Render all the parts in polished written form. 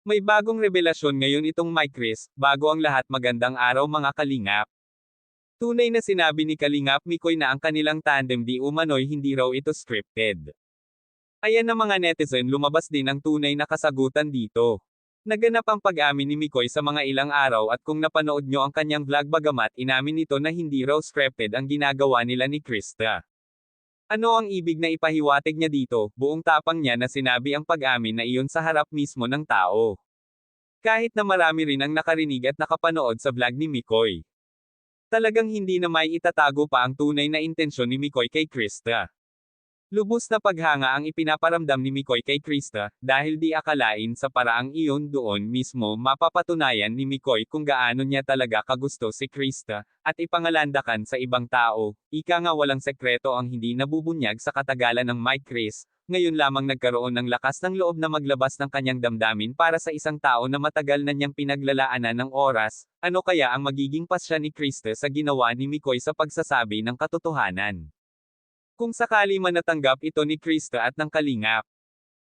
May bagong revelasyon ngayon itong Mike Chris, bago ang lahat magandang araw mga kalingap. Tunay na sinabi ni Kalingap Mikoy na ang kanilang tandem di umano'y hindi raw ito scripted. Ayan na mga netizen lumabas din ang tunay na kasagutan dito. Naganap ang pag-amin ni Mikoy sa mga ilang araw at kung napanood nyo ang kanyang vlog bagamat inamin nito na hindi raw scripted ang ginagawa nila ni Krista. Ano ang ibig na ipahiwatig niya dito, buong tapang niya na sinabi ang pag-amin na iyon sa harap mismo ng tao. Kahit na marami rin ang nakarinig at nakapanood sa vlog ni Mikoy. Talagang hindi na may itatago pa ang tunay na intensyon ni Mikoy kay Krista. Lubos na paghanga ang ipinaparamdam ni Mikoy kay Krista, dahil di akalain sa paraang iyon doon mismo mapapatunayan ni Mikoy kung gaano niya talaga kagusto si Krista, at ipangalandakan sa ibang tao. Ika nga walang sekreto ang hindi nabubunyag sa katagalan ng Mike Chris, ngayon lamang nagkaroon ng lakas ng loob na maglabas ng kanyang damdamin para sa isang tao na matagal na niyang pinaglalaanan ng oras. Ano kaya ang magiging pasya ni Krista sa ginawa ni Mikoy sa pagsasabi ng katotohanan? Kung sakali man natanggap ito ni Krista at ng Kalingap.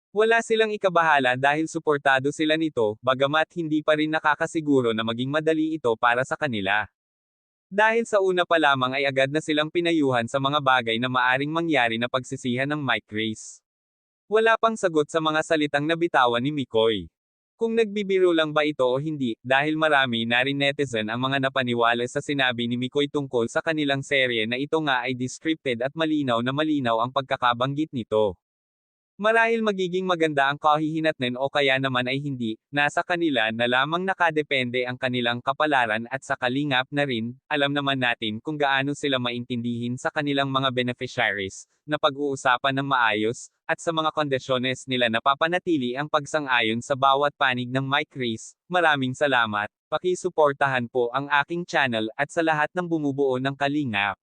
Wala silang ikabahala dahil suportado sila nito, bagamat hindi pa rin nakakasiguro na maging madali ito para sa kanila. Dahil sa una pa lamang ay agad na silang pinayuhan sa mga bagay na maaring mangyari na pagsisihan ng Mike Chris. Wala pang sagot sa mga salitang nabitawan ni Mikoy. Kung nagbibiro lang ba ito o hindi, dahil marami na rin netizen ang mga napaniwala sa sinabi ni Mikoy tungkol sa kanilang serye na ito nga ay scripted at malinaw na malinaw ang pagkakabanggit nito. Marahil magiging maganda ang kahihinatnan o kaya naman ay hindi, nasa kanila na lamang nakadepende ang kanilang kapalaran at sa Kalingap na rin, alam naman natin kung gaano sila maintindihin sa kanilang mga beneficiaries, na pag-uusapan ng maayos, at sa mga kondisyones nila napapanatili ang pagsang-ayon sa bawat panig ng Mike Chris. Maraming salamat, pakisuportahan po ang aking channel at sa lahat ng bumubuo ng Kalingap.